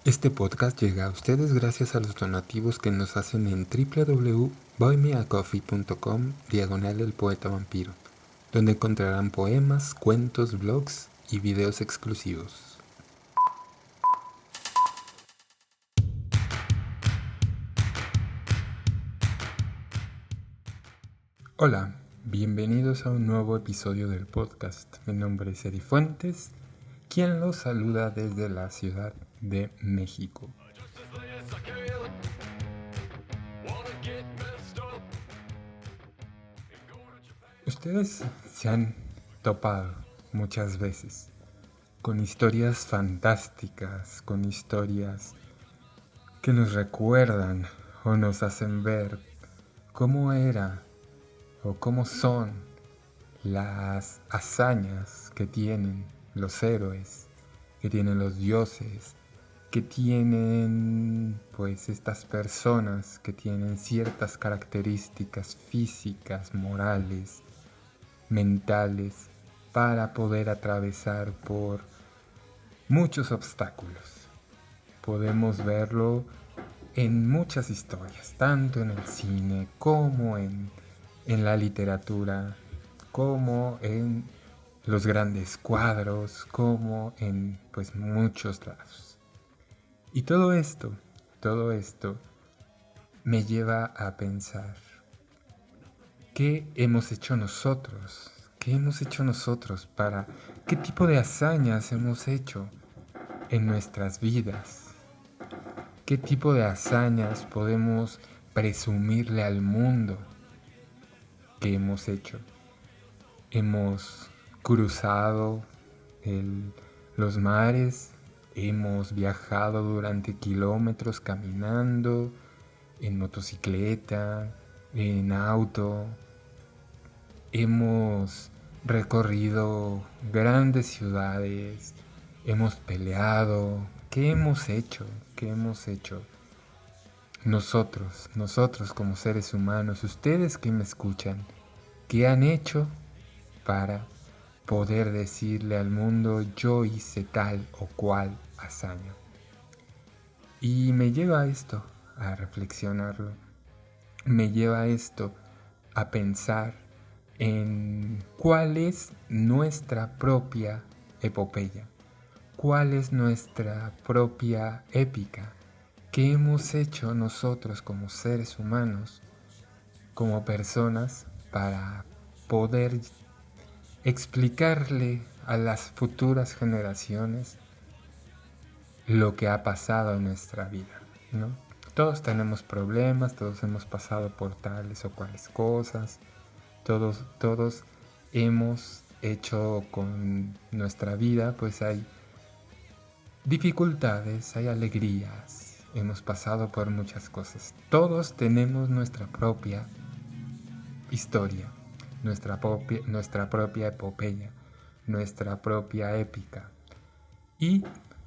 Este podcast llega a ustedes gracias a los donativos que nos hacen en www.buymeacoffee.com/El Poeta Vampiro, donde encontrarán poemas, cuentos, blogs y videos exclusivos. Hola, bienvenidos a un nuevo episodio del podcast. Mi nombre es Eri Fuentes, quien los saluda desde la Ciudad de México. Ustedes se han topado muchas veces con historias fantásticas, con historias que nos recuerdan o nos hacen ver cómo era o cómo son las hazañas que tienen los héroes, que tienen los dioses, que tienen pues estas personas que tienen ciertas características físicas, morales, mentales, para poder atravesar por muchos obstáculos. Podemos verlo en muchas historias, tanto en el cine como en la literatura, como en los grandes cuadros, como en pues muchos lados. Y todo esto me lleva a pensar, ¿qué hemos hecho nosotros? ¿Qué hemos hecho nosotros para qué tipo de hazañas hemos hecho en nuestras vidas? ¿Qué tipo de hazañas podemos presumirle al mundo que hemos hecho? Hemos cruzado los mares, hemos viajado durante kilómetros caminando, en motocicleta, en auto, hemos recorrido grandes ciudades, hemos peleado. ¿Qué hemos hecho? ¿Qué hemos hecho? Nosotros como seres humanos, ustedes que me escuchan, ¿qué han hecho para poder decirle al mundo yo hice tal o cual hazaña? Y me lleva a esto, a reflexionarlo, me lleva a esto, a pensar en cuál es nuestra propia epopeya, cuál es nuestra propia épica, qué hemos hecho nosotros como seres humanos, como personas, para poder explicarle a las futuras generaciones lo que ha pasado en nuestra vida, ¿no? Todos tenemos problemas, todos hemos pasado por tales o cuales cosas, todos hemos hecho con nuestra vida, pues hay dificultades, hay alegrías, hemos pasado por muchas cosas. Todos tenemos nuestra propia historia, nuestra propia epopeya, nuestra propia épica. Y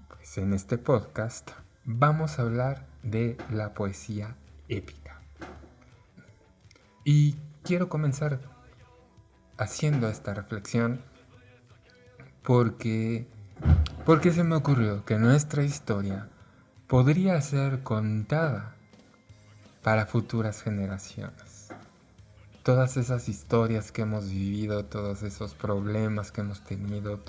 pues en este podcast vamos a hablar de la poesía épica. Y quiero comenzar haciendo esta reflexión porque se me ocurrió que nuestra historia podría ser contada para futuras generaciones. Todas esas historias que hemos vivido, todos esos problemas que hemos tenido,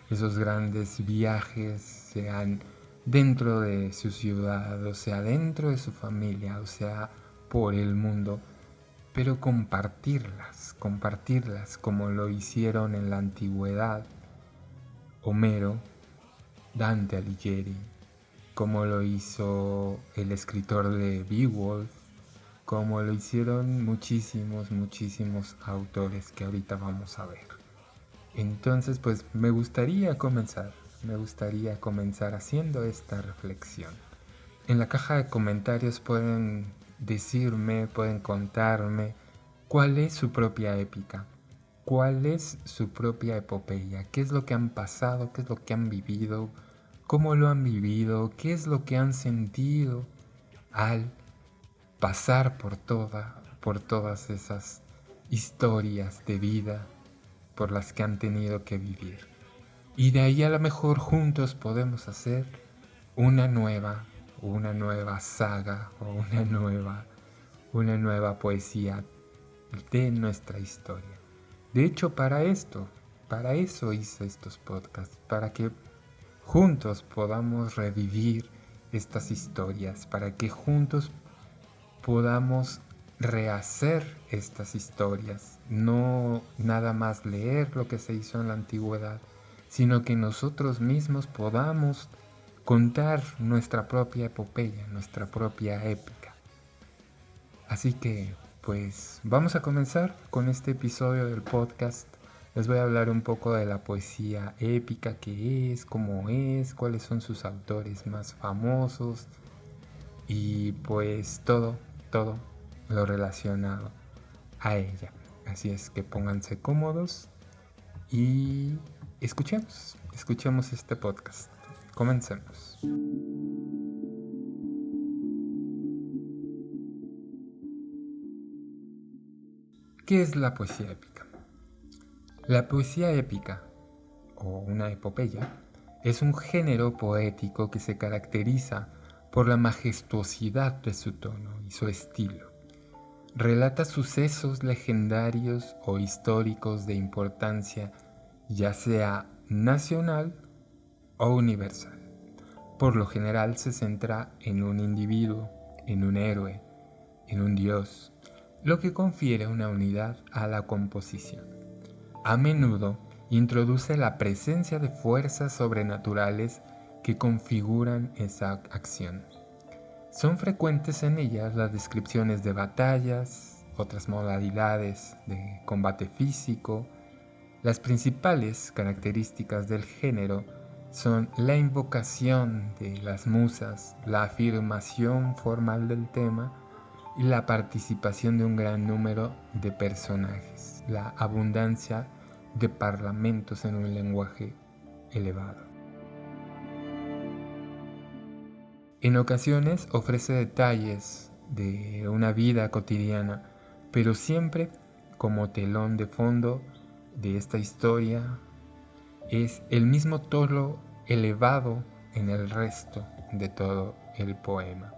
esos grandes viajes, sean dentro de su ciudad, o sea, dentro de su familia, o sea, por el mundo, pero compartirlas como lo hicieron en la antigüedad Homero, Dante Alighieri, como lo hizo el escritor de Beowulf, como lo hicieron muchísimos autores que ahorita vamos a ver. Entonces, pues me gustaría comenzar haciendo esta reflexión. En la caja de comentarios pueden decirme, pueden contarme cuál es su propia épica, cuál es su propia epopeya, qué es lo que han pasado, qué es lo que han vivido, cómo lo han vivido, qué es lo que han sentido al pasar por todas esas historias de vida por las que han tenido que vivir. Y de ahí a lo mejor juntos podemos hacer una nueva, una nueva saga o una nueva poesía de nuestra historia. De hecho, para eso hice estos podcasts, para que juntos podamos revivir estas historias, para que juntos podamos rehacer estas historias, no nada más leer lo que se hizo en la antigüedad, sino que nosotros mismos podamos contar nuestra propia epopeya, nuestra propia épica. Así que, pues, vamos a comenzar con este episodio del podcast. Les voy a hablar un poco de la poesía épica, qué es, cómo es, cuáles son sus autores más famosos y pues todo lo relacionado a ella. Así es que pónganse cómodos y escuchemos este podcast. Comencemos. ¿Qué es la poesía épica? La poesía épica, o una epopeya, es un género poético que se caracteriza por la majestuosidad de su tono y su estilo. Relata sucesos legendarios o históricos de importancia, ya sea nacional o universal. Por lo general se centra en un individuo, en un héroe, en un dios, lo que confiere una unidad a la composición. A menudo introduce la presencia de fuerzas sobrenaturales que configuran esa acción. Son frecuentes en ellas las descripciones de batallas, otras modalidades de combate físico. Las principales características del género son la invocación de las musas, la afirmación formal del tema y la participación de un gran número de personajes, la abundancia de parlamentos en un lenguaje elevado. En ocasiones ofrece detalles de una vida cotidiana, pero siempre como telón de fondo de esta historia es el mismo tono elevado en el resto de todo el poema.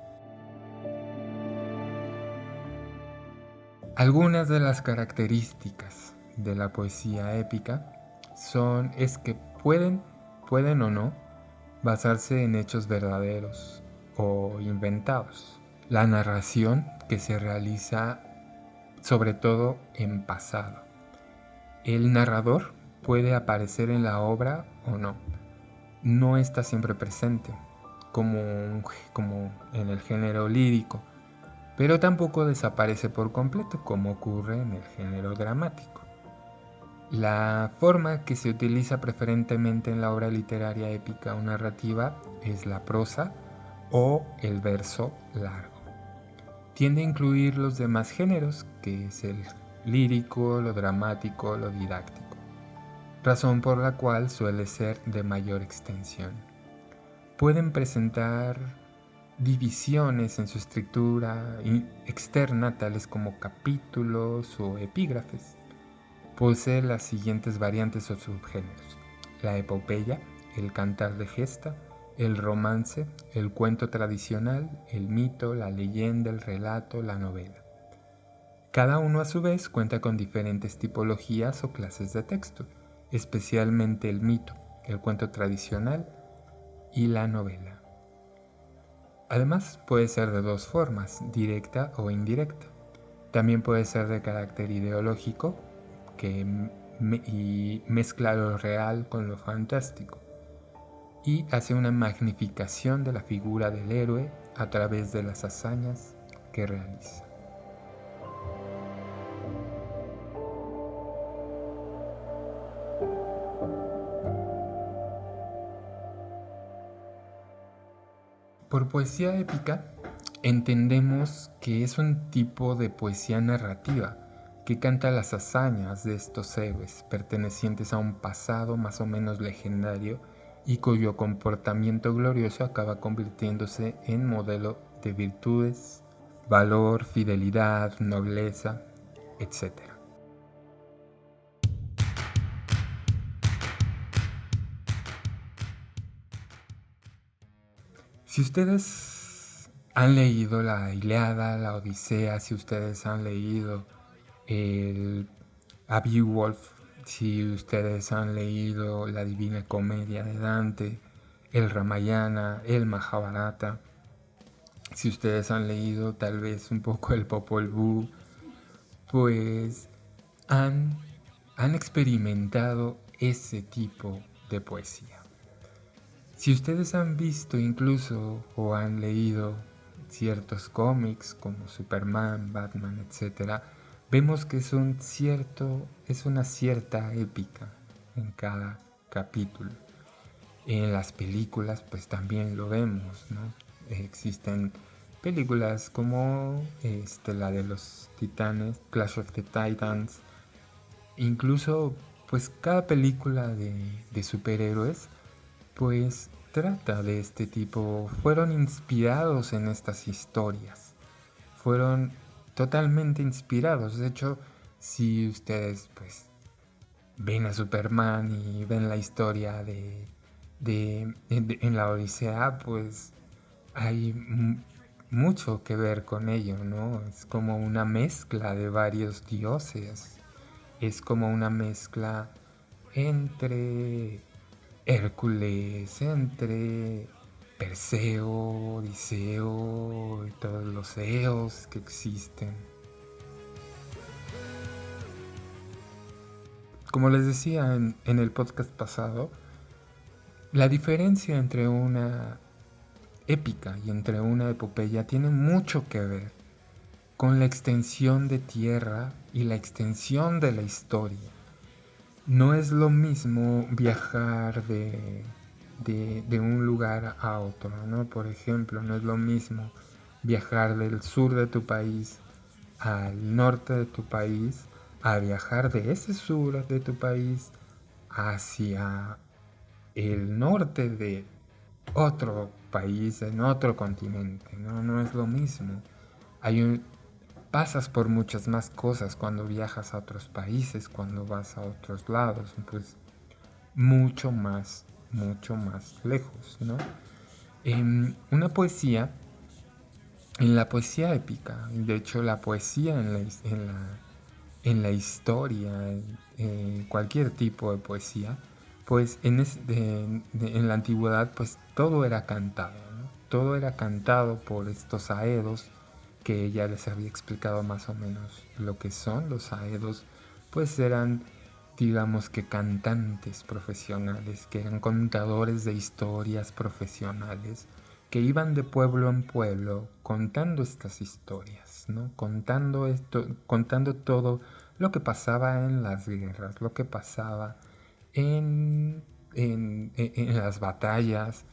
Algunas de las características de la poesía épica es que pueden o no basarse en hechos verdaderos o inventados. La narración que se realiza sobre todo en pasado. El narrador puede aparecer en la obra o no. No está siempre presente, como en el género lírico, pero tampoco desaparece por completo, como ocurre en el género dramático. La forma que se utiliza preferentemente en la obra literaria épica o narrativa es la prosa o el verso largo. Tiende a incluir los demás géneros, que es el lírico, lo dramático, lo didáctico, razón por la cual suele ser de mayor extensión. Pueden presentar divisiones en su estructura externa, tales como capítulos o epígrafes. Posee las siguientes variantes o subgéneros: la epopeya, el cantar de gesta, el romance, el cuento tradicional, el mito, la leyenda, el relato, la novela. Cada uno a su vez cuenta con diferentes tipologías o clases de texto, especialmente el mito, el cuento tradicional y la novela. Además, puede ser de dos formas, directa o indirecta. También puede ser de carácter ideológico, que mezcla lo real con lo fantástico y hace una magnificación de la figura del héroe a través de las hazañas que realiza. Por poesía épica entendemos que es un tipo de poesía narrativa que canta las hazañas de estos héroes pertenecientes a un pasado más o menos legendario y cuyo comportamiento glorioso acaba convirtiéndose en modelo de virtudes, valor, fidelidad, nobleza, etc. Si ustedes han leído la Ilíada, la Odisea, si ustedes han leído el a Beowulf, si ustedes han leído la Divina Comedia de Dante, el Ramayana, el Mahabharata, si ustedes han leído tal vez un poco el Popol Vuh, pues han, han experimentado ese tipo de poesía. Si ustedes han visto incluso o han leído ciertos cómics como Superman, Batman, etcétera, vemos que es una cierta épica en cada capítulo. En las películas pues también lo vemos, ¿no? Existen películas como la de los Titanes, Clash of the Titans, incluso pues cada película de superhéroes pues trata de este tipo, fueron inspirados en estas historias, fueron totalmente inspirados. De hecho, si ustedes pues ven a Superman y ven la historia en la Odisea, pues hay mucho que ver con ello, ¿no? Es como una mezcla de varios dioses, es como una mezcla entre Hércules, entre Perseo, Odiseo y todos los eos que existen. Como les decía en el podcast pasado, la diferencia entre una épica y entre una epopeya tiene mucho que ver con la extensión de tierra y la extensión de la historia. No es lo mismo viajar de un lugar a otro, ¿no? Por ejemplo, no es lo mismo viajar del sur de tu país al norte de tu país a viajar de ese sur de tu país hacia el norte de otro país, en otro continente, ¿no? No es lo mismo. Hay un, pasas por muchas más cosas cuando viajas a otros países, cuando vas a otros lados, pues mucho más lejos, ¿no? Una poesía, en la poesía épica, de hecho la poesía en la historia, cualquier tipo de poesía, pues en la antigüedad pues todo era cantado, ¿no? Todo era cantado por estos aedos, que ya les había explicado más o menos lo que son. Los aedos pues eran, digamos que cantantes profesionales, que eran contadores de historias profesionales, que iban de pueblo en pueblo contando estas historias, ¿no? Contando todo lo que pasaba en las guerras, lo que pasaba en las batallas,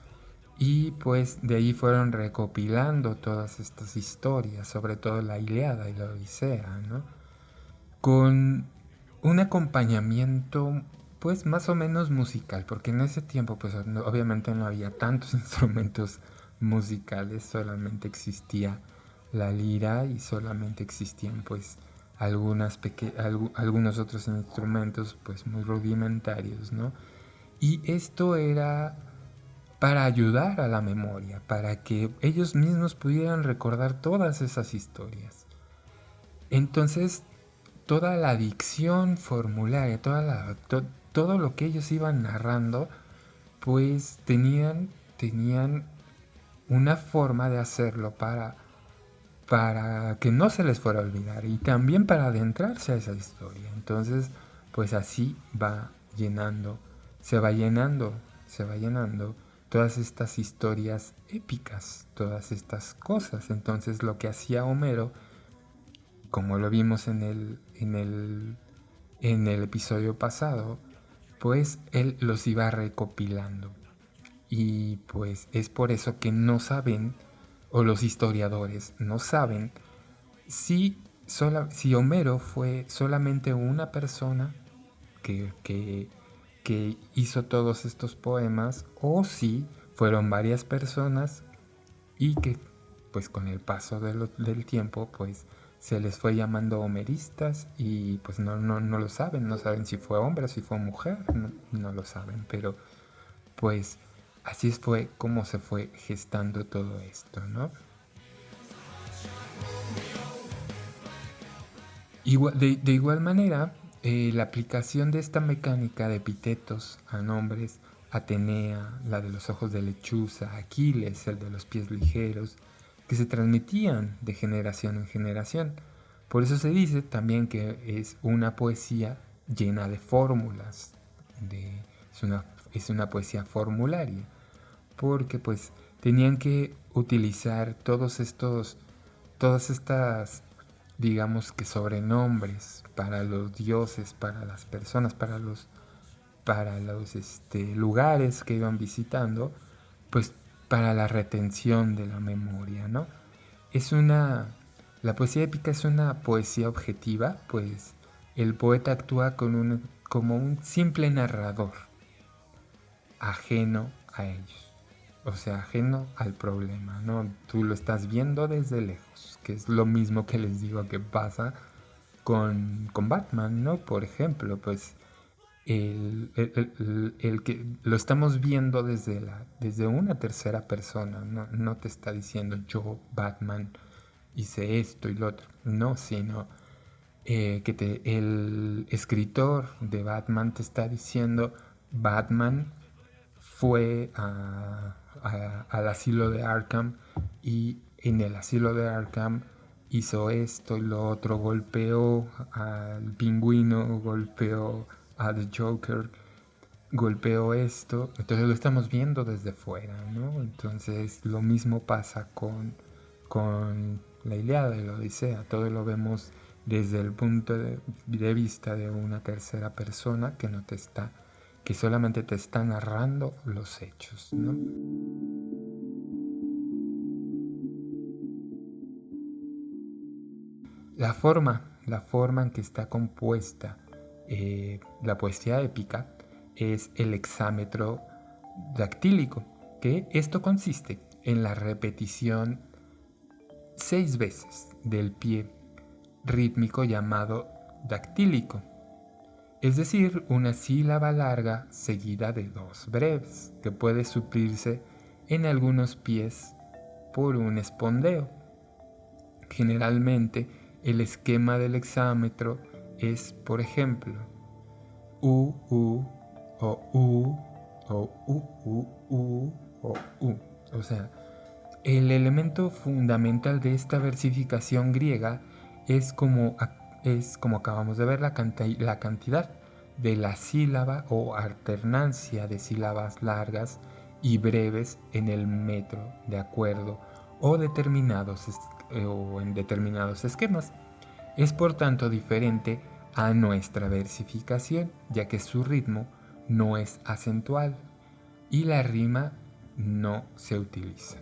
y pues de ahí fueron recopilando todas estas historias, sobre todo la Ilíada y la Odisea, ¿no? Con un acompañamiento pues más o menos musical, porque en ese tiempo pues obviamente no había tantos instrumentos musicales, solamente existía la lira y solamente existían pues algunos otros instrumentos pues muy rudimentarios, ¿no? Y esto era para ayudar a la memoria, para que ellos mismos pudieran recordar todas esas historias. Entonces, toda la dicción formularia, todo lo que ellos iban narrando, pues tenían una forma de hacerlo para que no se les fuera a olvidar y también para adentrarse a esa historia. Entonces, pues así se va llenando todas estas historias épicas, todas estas cosas. Entonces, lo que hacía Homero, como lo vimos en el episodio pasado, pues él los iba recopilando. Y pues es por eso que no saben, o los historiadores no saben, si Homero fue solamente una persona que hizo todos estos poemas, o si fueron varias personas y que pues con el paso del tiempo pues se les fue llamando homeristas y pues no lo saben, no saben si fue hombre o si fue mujer, no lo saben, pero pues así fue como se fue gestando todo esto, ¿no? De igual manera, la aplicación de esta mecánica de epítetos a nombres, Atenea, la de los ojos de lechuza, Aquiles, el de los pies ligeros, que se transmitían de generación en generación. Por eso se dice también que es una poesía llena de fórmulas, es una poesía formularia, porque pues tenían que utilizar todas estas, digamos que sobrenombres para los dioses, para las personas, para los lugares que iban visitando, pues para la retención de la memoria, ¿no? Es una, la poesía épica es una poesía objetiva, pues el poeta actúa como un simple narrador, ajeno a ellos. O sea, ajeno al problema, ¿no? Tú lo estás viendo desde lejos, que es lo mismo que les digo que pasa con Batman, ¿no? Por ejemplo, pues el que lo estamos viendo desde una tercera persona, ¿no? No te está diciendo yo, Batman, hice esto y lo otro, no, sino el escritor de Batman te está diciendo, Batman fue al asilo de Arkham y en el asilo de Arkham hizo esto y lo otro, golpeó al pingüino, golpeó al Joker, golpeó esto, entonces lo estamos viendo desde fuera, ¿no? Entonces lo mismo pasa con la Ilíada y la Odisea, todo lo vemos desde el punto de vista de una tercera persona que no te está, que solamente te está narrando los hechos, ¿no? La forma en que está compuesta la poesía épica es el hexámetro dactílico, que esto consiste en la repetición 6 veces del pie rítmico llamado dactílico, es decir, una sílaba larga seguida de 2 breves, que puede suplirse en algunos pies por un espondeo. Generalmente, el esquema del hexámetro es, por ejemplo, U, U, o U, o U, U, U, o U. O sea, el elemento fundamental de esta versificación griega es como acabamos de ver la cantidad de la sílaba o alternancia de sílabas largas y breves en el metro de acuerdo o en determinados esquemas. Es por tanto diferente a nuestra versificación, ya que su ritmo no es acentual y la rima no se utiliza.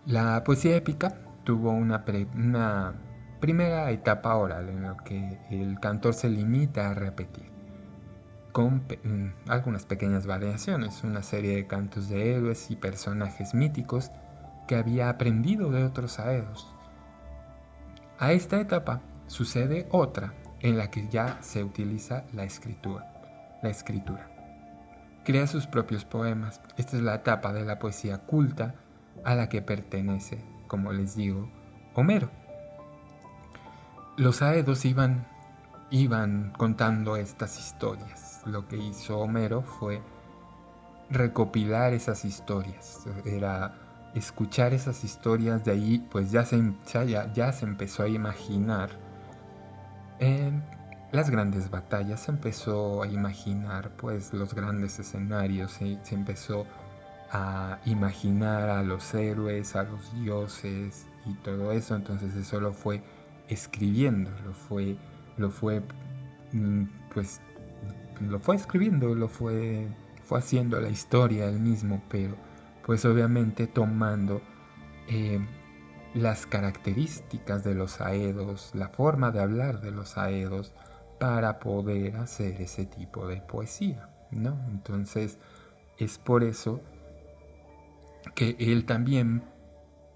La poesía épica tuvo una primera etapa oral en la que el cantor se limita a repetir, con algunas pequeñas variaciones, una serie de cantos de héroes y personajes míticos que había aprendido de otros aedos. A esta etapa sucede otra en la que ya se utiliza la escritura. Crea sus propios poemas. Esta es la etapa de la poesía culta a la que pertenece, como les digo, Homero. Los aedos iban contando estas historias. Lo que hizo Homero fue recopilar esas historias. Era escuchar esas historias, de ahí pues ya se empezó a imaginar las grandes batallas, se empezó a imaginar pues los grandes escenarios, se empezó a imaginar a los héroes, a los dioses y todo eso. Entonces eso lo fue escribiendo, pues lo fue escribiendo, fue haciendo la historia él mismo, pero pues obviamente tomando las características de los aedos, la forma de hablar de los aedos para poder hacer ese tipo de poesía, ¿no? Entonces es por eso que él también,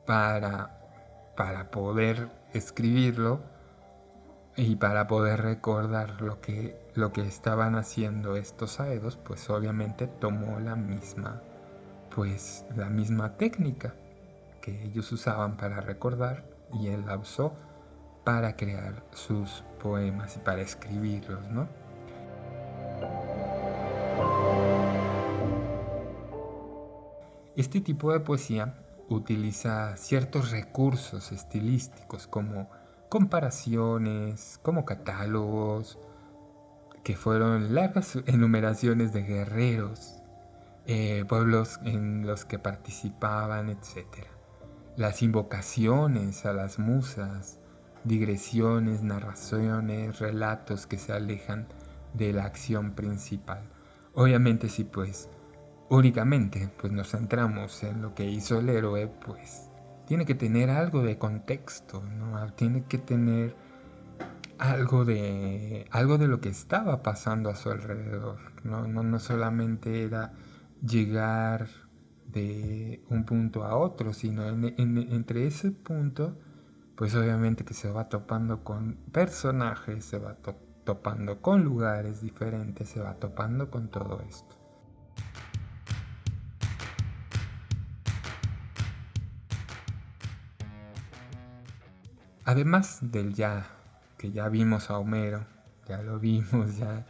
para poder escribirlo, Y para poder recordar lo que estaban haciendo estos aedos, pues obviamente tomó la misma técnica que ellos usaban para recordar y él la usó para crear sus poemas y para escribirlos, ¿no? Este tipo de poesía utiliza ciertos recursos estilísticos como comparaciones, como catálogos, que fueron largas enumeraciones de guerreros, pueblos en los que participaban, etc. Las invocaciones a las musas, digresiones, narraciones, relatos que se alejan de la acción principal. Obviamente si pues únicamente pues nos centramos en lo que hizo el héroe, pues tiene que tener algo de contexto, ¿no? Tiene que tener algo de lo que estaba pasando a su alrededor, ¿no? No solamente era llegar de un punto a otro, sino entre ese punto, pues obviamente que se va topando con personajes, se va topando con lugares diferentes, se va topando con todo esto. Además del ya, que ya vimos a Homero, ya lo vimos, ya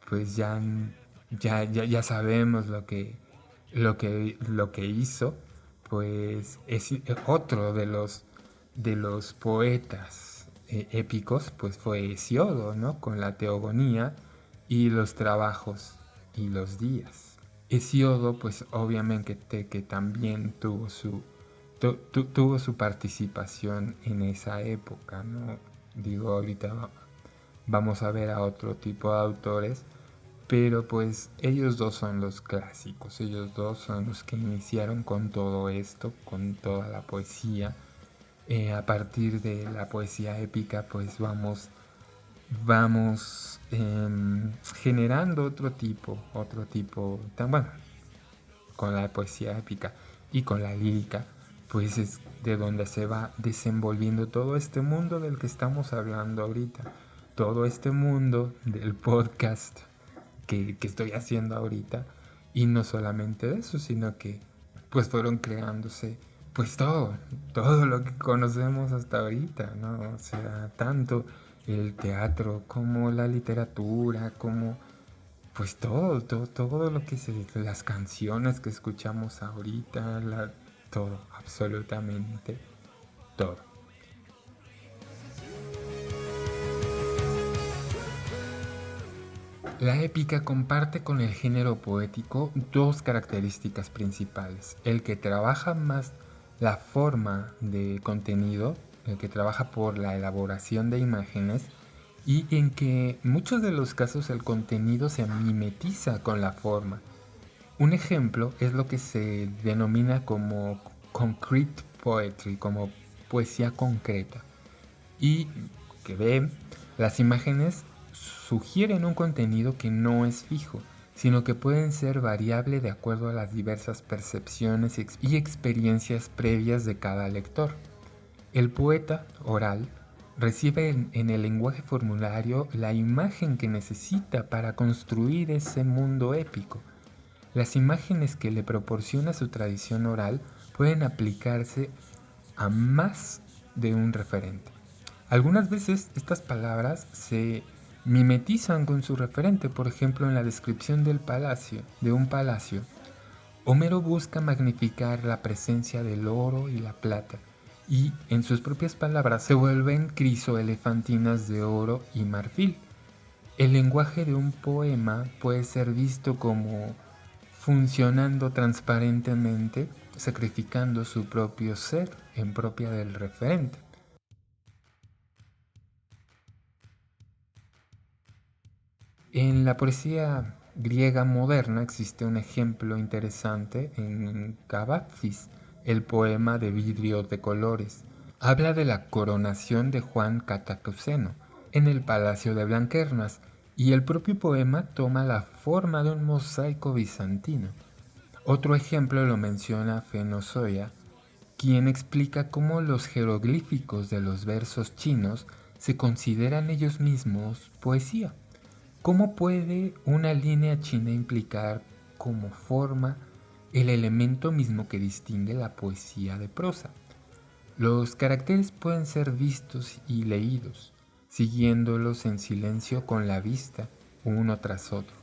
pues ya sabemos lo que hizo, pues es otro de los poetas épicos, pues fue Hesiodo, ¿no? Con la Teogonía y los trabajos y los días. Hesiodo, pues obviamente que también tuvo su participación en esa época, ¿no? Digo, ahorita vamos a ver a otro tipo de autores, pero pues ellos dos son los clásicos, ellos dos son los que iniciaron con todo esto, con toda la poesía. A partir de la poesía épica, pues vamos generando otro tipo, bueno, con la poesía épica y con la lírica, pues es de donde se va desenvolviendo todo este mundo del que estamos hablando ahorita, todo este mundo del podcast que estoy haciendo ahorita, y no solamente de eso, sino que pues fueron creándose pues todo lo que conocemos hasta ahorita, ¿no? O sea, tanto el teatro como la literatura, como pues todo lo que las canciones que escuchamos ahorita, todo, absolutamente todo. La épica comparte con el género poético dos características principales: el que trabaja más la forma de contenido, el que trabaja por la elaboración de imágenes, y en que muchos de los casos el contenido se mimetiza con la forma. Un ejemplo es lo que se denomina como concrete poetry, como poesía concreta, y que ve, las imágenes sugieren un contenido que no es fijo, sino que pueden ser variable de acuerdo a las diversas percepciones y experiencias previas de cada lector. El poeta oral recibe en el lenguaje formulario la imagen que necesita para construir ese mundo épico. Las imágenes que le proporciona su tradición oral pueden aplicarse a más de un referente. Algunas veces estas palabras se mimetizan con su referente, por ejemplo en la descripción de un palacio. Homero busca magnificar la presencia del oro y la plata, y en sus propias palabras se vuelven crisoelefantinas de oro y marfil. El lenguaje de un poema puede ser visto como funcionando transparentemente, sacrificando su propio ser en propia del referente. En la poesía griega moderna existe un ejemplo interesante en Cavafis, el poema de vidrio de colores. Habla de la coronación de Juan Catacuceno en el Palacio de Blanquernas, y el propio poema toma la forma de un mosaico bizantino. Otro ejemplo lo menciona Fenosoya, quien explica cómo los jeroglíficos de los versos chinos se consideran ellos mismos poesía. ¿Cómo puede una línea china implicar como forma el elemento mismo que distingue la poesía de prosa? Los caracteres pueden ser vistos y leídos, siguiéndolos en silencio con la vista, uno tras otro.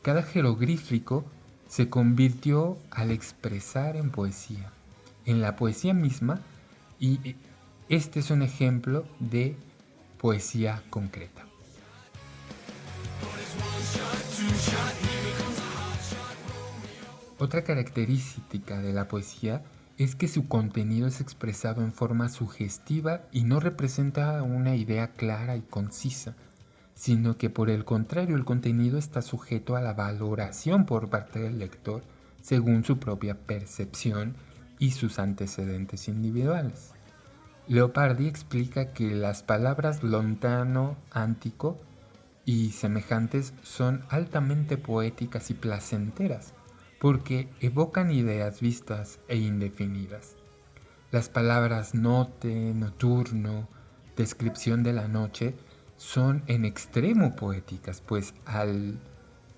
Cada jeroglífico se convirtió al expresar en poesía, en la poesía misma, y este es un ejemplo de poesía concreta. Otra característica de la poesía es que su contenido es expresado en forma sugestiva y no representa una idea clara y concisa, sino que por el contrario el contenido está sujeto a la valoración por parte del lector según su propia percepción y sus antecedentes individuales. Leopardi explica que las palabras lontano, antico y semejantes son altamente poéticas y placenteras, porque evocan ideas vistas e indefinidas. Las palabras note, nocturno, descripción de la noche, son en extremo poéticas, pues al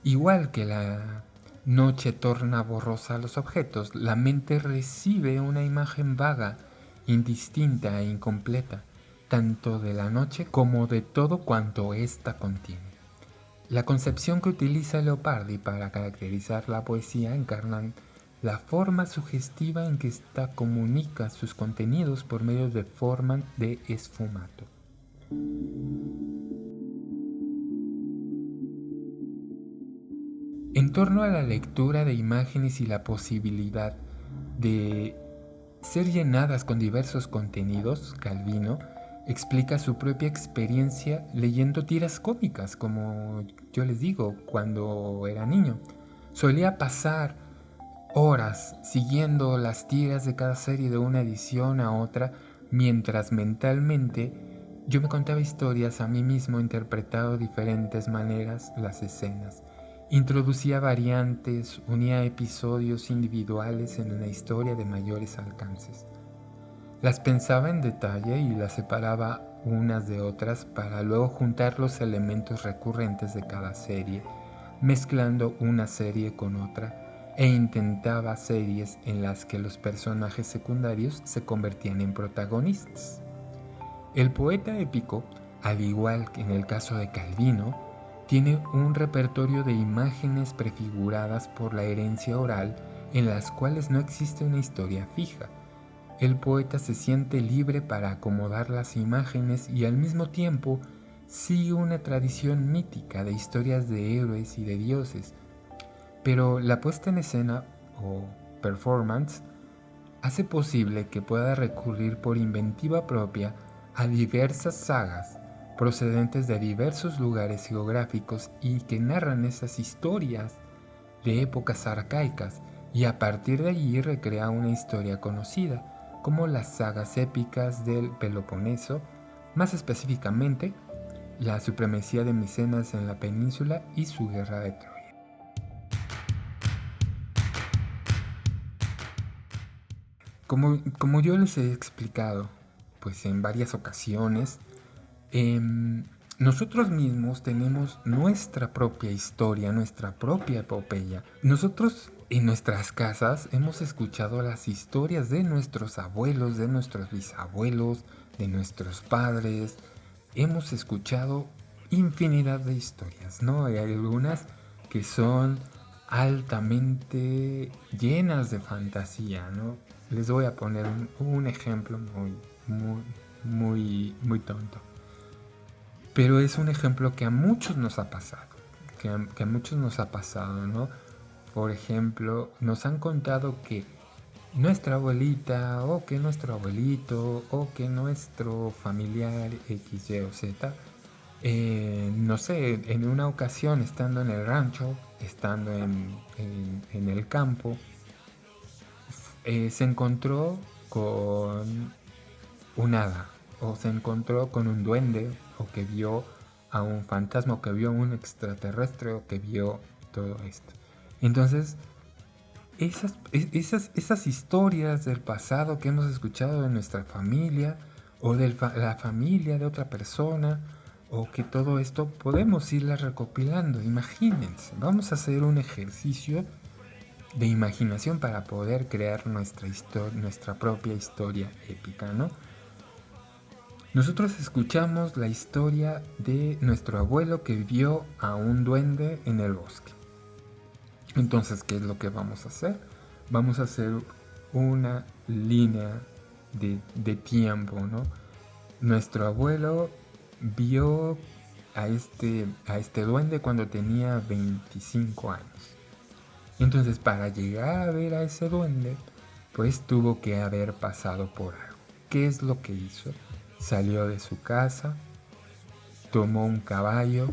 igual que la noche torna borrosa los objetos, la mente recibe una imagen vaga, indistinta e incompleta, tanto de la noche como de todo cuanto ésta contiene. La concepción que utiliza Leopardi para caracterizar la poesía encarna la forma sugestiva en que ésta comunica sus contenidos por medio de forma de esfumato. En torno a la lectura de imágenes y la posibilidad de ser llenadas con diversos contenidos, Calvino explica su propia experiencia leyendo tiras cómicas, como yo les digo, cuando era niño. Solía pasar horas siguiendo las tiras de cada serie de una edición a otra, mientras mentalmente yo me contaba historias a mí mismo, interpretando de diferentes maneras las escenas. Introducía variantes, unía episodios individuales en una historia de mayores alcances. Las pensaba en detalle y las separaba unas de otras para luego juntar los elementos recurrentes de cada serie, mezclando una serie con otra, e intentaba series en las que los personajes secundarios se convertían en protagonistas. El poeta épico, al igual que en el caso de Calvino, tiene un repertorio de imágenes prefiguradas por la herencia oral en las cuales no existe una historia fija. El poeta se siente libre para acomodar las imágenes y al mismo tiempo sigue una tradición mítica de historias de héroes y de dioses. Pero la puesta en escena o performance hace posible que pueda recurrir por inventiva propia a diversas sagas procedentes de diversos lugares geográficos y que narran esas historias de épocas arcaicas, y a partir de allí recrea una historia conocida, como las sagas épicas del Peloponeso, más específicamente la supremacía de Micenas en la península y su guerra de Troya. Como yo les he explicado, pues en varias ocasiones, nosotros mismos tenemos nuestra propia historia, nuestra propia epopeya. Nosotros en nuestras casas hemos escuchado las historias de nuestros abuelos, de nuestros bisabuelos, de nuestros padres. Hemos escuchado infinidad de historias, ¿no? Hay algunas que son altamente llenas de fantasía, ¿no? Les voy a poner un ejemplo muy tonto. Pero es un ejemplo que a muchos nos ha pasado, que a muchos nos ha pasado, ¿no? Por ejemplo, nos han contado que nuestra abuelita, o que nuestro abuelito, o que nuestro familiar X, Y o Z, no sé, en una ocasión estando en el rancho, estando en el campo, se encontró con un hada, o se encontró con un duende, o que vio a un fantasma, o que vio a un extraterrestre, o que vio todo esto. Entonces, esas historias del pasado que hemos escuchado de nuestra familia o de la familia de otra persona, o que todo esto podemos irlas recopilando. Imagínense, vamos a hacer un ejercicio de imaginación para poder crear nuestra propia historia épica, ¿no? Nosotros escuchamos la historia de nuestro abuelo que vio a un duende en el bosque. Entonces, ¿qué es lo que vamos a hacer? Vamos a hacer una línea de tiempo, ¿no? Nuestro abuelo vio a este duende cuando tenía 25 años. Entonces, para llegar a ver a ese duende, pues tuvo que haber pasado por algo. ¿Qué es lo que hizo? Salió de su casa, tomó un caballo,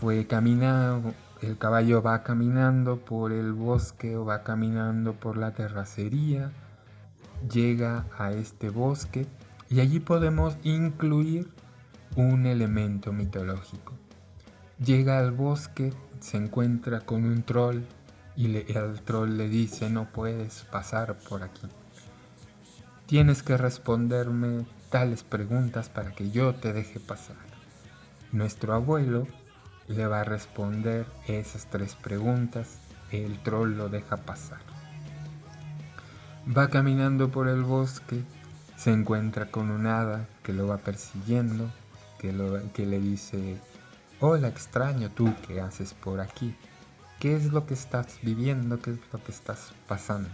fue caminando, el caballo va caminando por el bosque o va caminando por la terracería, llega a este bosque y allí podemos incluir un elemento mitológico. Llega al bosque, se encuentra con un troll y el troll le dice: no puedes pasar por aquí. Tienes que responderme tales preguntas para que yo te deje pasar. Nuestro abuelo le va a responder esas 3 preguntas, el troll lo deja pasar. Va caminando por el bosque, se encuentra con un hada que lo va persiguiendo, que le dice: hola extraño, ¿tú qué haces por aquí? ¿Qué es lo que estás viviendo? ¿Qué es lo que estás pasando?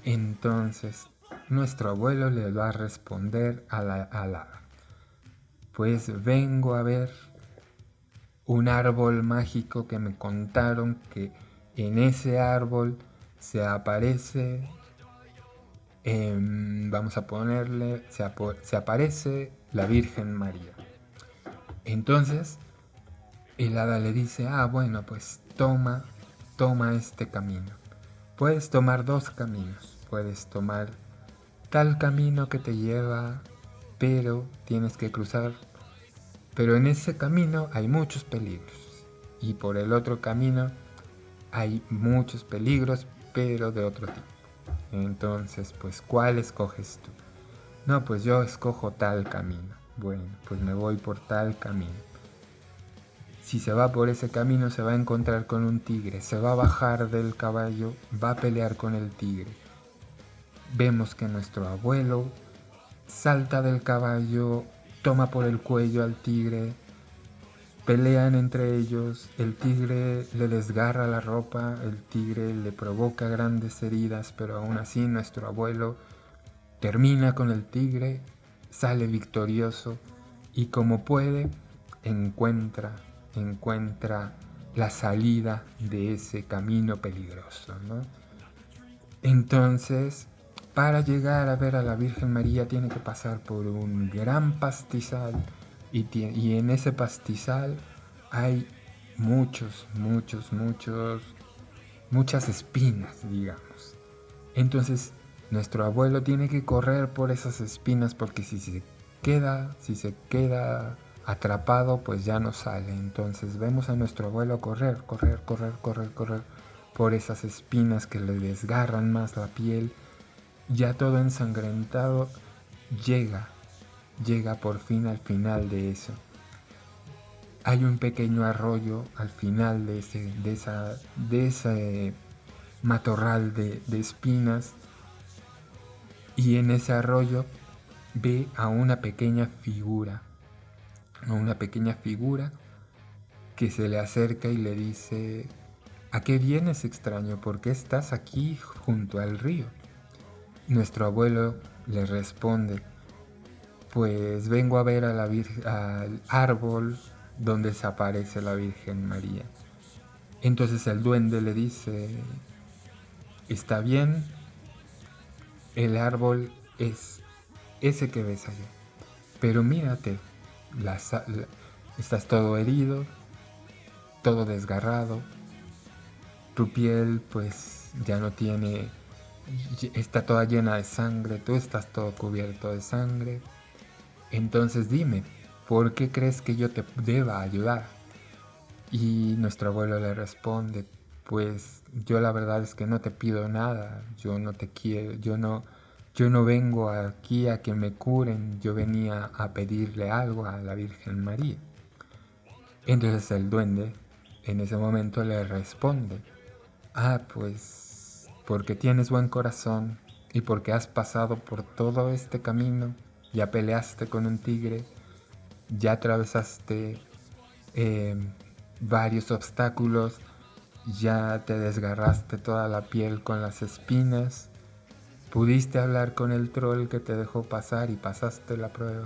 Entonces, nuestro abuelo le va a responder a la hada: pues vengo a ver un árbol mágico que me contaron que en ese árbol se aparece, vamos a ponerle, se aparece la Virgen María. Entonces el hada le dice: bueno, pues toma este camino. Puedes tomar 2 caminos. Puedes tomar tal camino que te lleva, pero tienes que cruzar. Pero en ese camino hay muchos peligros. Y por el otro camino hay muchos peligros, pero de otro tipo. Entonces, pues, ¿cuál escoges tú? No, pues yo escojo tal camino. Bueno, pues me voy por tal camino. Si se va por ese camino, se va a encontrar con un tigre. Se va a bajar del caballo, va a pelear con el tigre. Vemos que nuestro abuelo salta del caballo, toma por el cuello al tigre, pelean entre ellos, el tigre le desgarra la ropa, el tigre le provoca grandes heridas, pero aún así nuestro abuelo termina con el tigre, sale victorioso y como puede encuentra la salida de ese camino peligroso, ¿no? Entonces, para llegar a ver a la Virgen María tiene que pasar por un gran pastizal y en ese pastizal hay muchas espinas, digamos. Entonces, nuestro abuelo tiene que correr por esas espinas porque si se queda atrapado, pues ya no sale. Entonces vemos a nuestro abuelo correr por esas espinas que le desgarran más la piel. Ya todo ensangrentado, llega por fin al final de eso. Hay un pequeño arroyo al final de ese matorral de espinas, y en ese arroyo ve a una pequeña figura que se le acerca y le dice: ¿a qué vienes, extraño? ¿Por qué estás aquí junto al río? Nuestro abuelo le responde: pues vengo a ver al árbol donde se aparece la Virgen María. Entonces el duende le dice: está bien, el árbol es ese que ves allá, pero mírate, estás todo herido, todo desgarrado, tu piel pues ya no tiene, está toda llena de sangre, tú estás todo cubierto de sangre. Entonces dime, ¿por qué crees que yo te deba ayudar? Y nuestro abuelo le responde: pues yo la verdad es que no te pido nada, yo no te quiero, yo no vengo aquí a que me curen, yo venía a pedirle algo a la Virgen María. Entonces el duende en ese momento le responde, ah, pues porque tienes buen corazón y porque has pasado por todo este camino, ya peleaste con un tigre, ya atravesaste eh, varios obstáculos, ya te desgarraste toda la piel con las espinas, pudiste hablar con el troll que te dejó pasar y pasaste la prueba,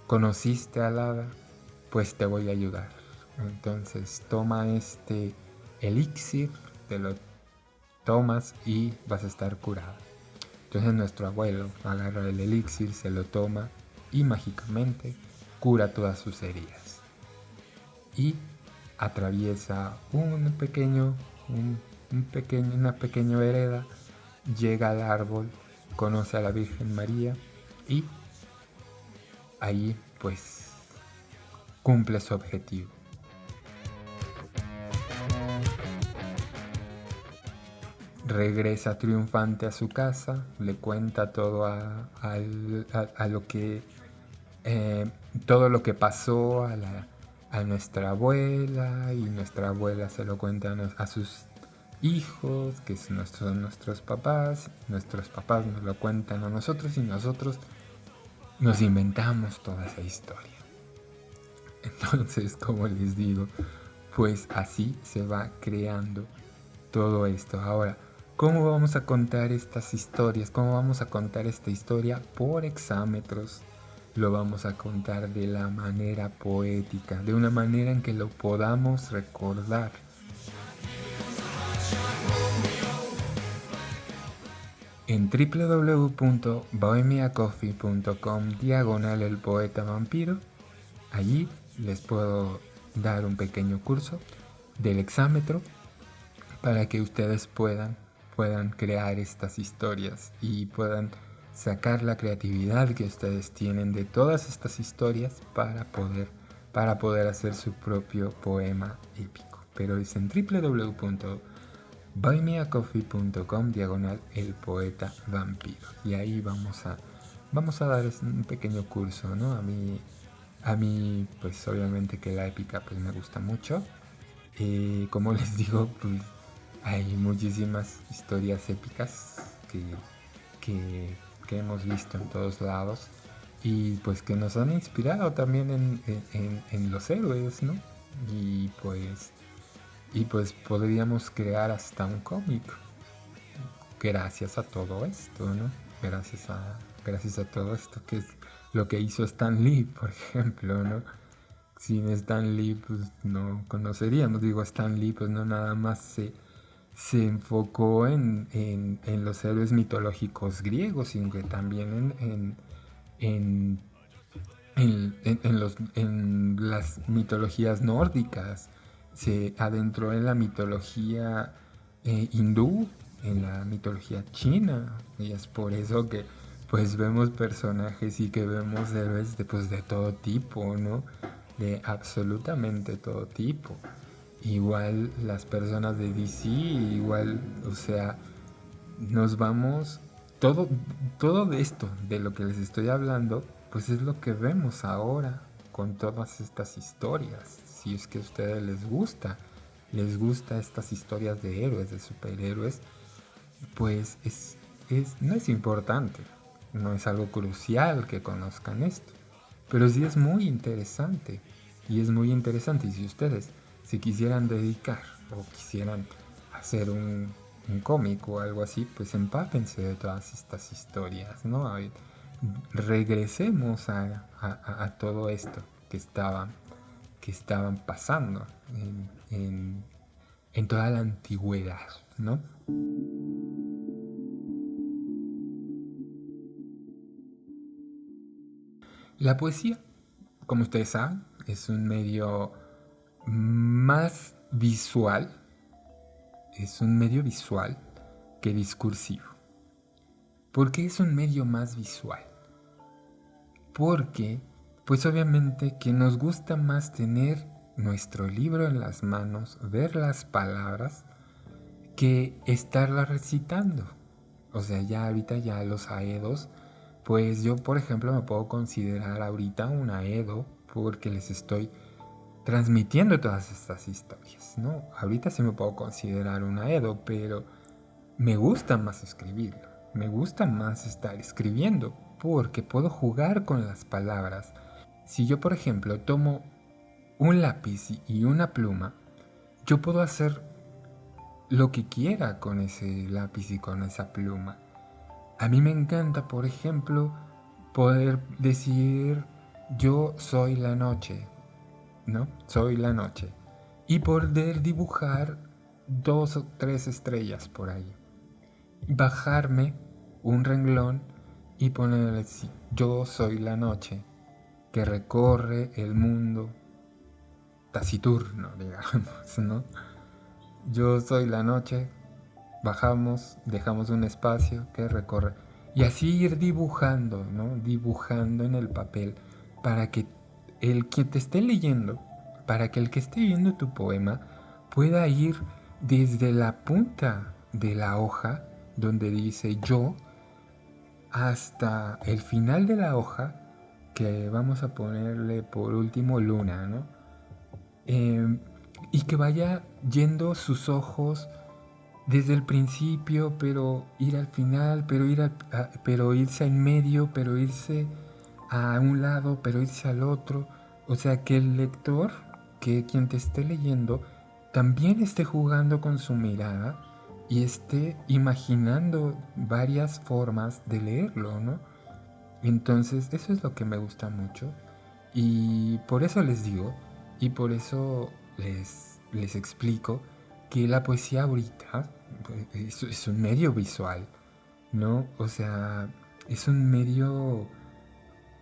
conociste al hada, pues te voy a ayudar. Entonces toma este elixir, te lo tomas y vas a estar curado. Entonces nuestro abuelo agarra el elixir, se lo toma y mágicamente cura todas sus heridas. Y atraviesa una pequeña vereda, llega al árbol, conoce a la Virgen María y ahí pues cumple su objetivo. Regresa triunfante a su casa, le cuenta todo a lo que todo lo que pasó a nuestra abuela, y nuestra abuela se lo cuenta a sus hijos, que son nuestros papás nos lo cuentan a nosotros y nosotros nos inventamos toda esa historia. Entonces, como les digo, pues así se va creando todo esto. Ahora, ¿cómo vamos a contar estas historias? ¿Cómo vamos a contar esta historia? Por hexámetros. Lo vamos a contar de la manera poética, de una manera en que lo podamos recordar. En www.bohemiacoffee.com/el poeta vampiro, allí les puedo dar un pequeño curso del hexámetro para que ustedes puedan crear estas historias y puedan sacar la creatividad que ustedes tienen de todas estas historias para poder hacer su propio poema épico. Pero es en www.buymeacoffee.com/el poeta vampiro. Y ahí vamos a dar un pequeño curso, ¿no? A mí pues obviamente que la épica pues me gusta mucho. Como les digo, pues hay muchísimas historias épicas que, que hemos visto en todos lados y pues que nos han inspirado también en los héroes, ¿no? Y pues podríamos crear hasta un cómic gracias a todo esto, ¿no? Gracias a todo esto, que es lo que hizo Stan Lee, por ejemplo, ¿no? Sin Stan Lee pues no conoceríamos, digo, Stan Lee pues no nada más se enfocó en los héroes mitológicos griegos, sino que también en, en las mitologías nórdicas, se adentró en la mitología hindú, en la mitología china, y es por eso que pues vemos personajes y que vemos héroes de todo tipo, ¿no? De absolutamente todo tipo. Igual las personas de DC, igual, o sea, nos vamos, todo de esto, de lo que les estoy hablando, pues es lo que vemos ahora con todas estas historias. Si es que a ustedes les gusta estas historias de héroes, de superhéroes, pues no es importante, no es algo crucial que conozcan esto, pero sí es muy interesante, y es muy interesante, y si ustedes se quisieran dedicar o quisieran hacer un cómic o algo así, pues empápense de todas estas historias, ¿no? A ver, regresemos a todo esto que estaban pasando en toda la antigüedad, ¿no? La poesía, como ustedes saben, es un medio más visual, es un medio visual que discursivo. ¿Por qué es un medio más visual? Porque, pues obviamente que nos gusta más tener nuestro libro en las manos, ver las palabras, que estarla recitando. O sea, ya ahorita ya los aedos, pues yo por ejemplo me puedo considerar ahorita un aedo porque les estoy transmitiendo todas estas historias, ¿no? Ahorita sí me puedo considerar un aedo, pero me gusta más escribirlo, me gusta más estar escribiendo porque puedo jugar con las palabras. Si yo por ejemplo tomo un lápiz y una pluma, yo puedo hacer lo que quiera con ese lápiz y con esa pluma. A mí me encanta, por ejemplo, poder decir yo soy la noche, ¿no? Soy la noche. Y poder dibujar 2 o 3 estrellas por ahí. Bajarme un renglón y ponerle así, yo soy la noche que recorre el mundo taciturno, digamos, ¿no? Yo soy la noche, bajamos, dejamos un espacio que recorre. Y así ir dibujando, ¿no? Dibujando en el papel para que el que te esté leyendo, para que el que esté viendo tu poema pueda ir desde la punta de la hoja donde dice yo hasta el final de la hoja que vamos a ponerle por último luna, ¿no? Eh, y que vaya yendo sus ojos desde el principio, pero ir al final, pero irse en medio, pero irse a un lado, pero irse al otro. O sea, que el lector, que quien te esté leyendo, también esté jugando con su mirada y esté imaginando varias formas de leerlo, ¿no? Entonces, eso es lo que me gusta mucho. Y por eso les digo, y por eso les explico que la poesía ahorita es un medio visual, ¿no? O sea, es un medio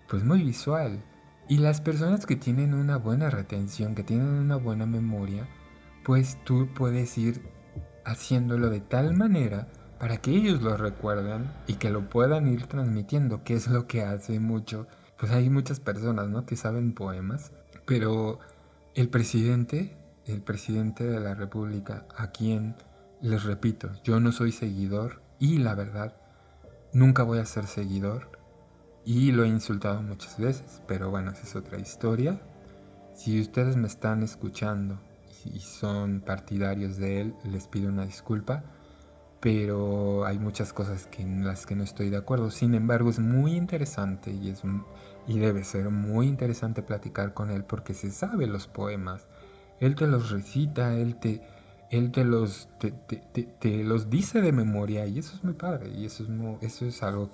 pues muy visual. Y las personas que tienen una buena retención, que tienen una buena memoria, pues tú puedes ir haciéndolo de tal manera para que ellos lo recuerden y que lo puedan ir transmitiendo, que es lo que hace mucho. Pues hay muchas personas, ¿no? Que saben poemas, pero el presidente de la República, a quien, les repito, yo no soy seguidor y la verdad, nunca voy a ser seguidor y lo he insultado muchas veces, pero bueno, esa es otra historia. Si ustedes me están escuchando y son partidarios de él, les pido una disculpa, pero hay muchas cosas en las que no estoy de acuerdo. Sin embargo, es muy interesante y debe ser muy interesante platicar con él porque se sabe los poemas. Él te los recita, él te los dice de memoria y eso es muy padre y eso es algo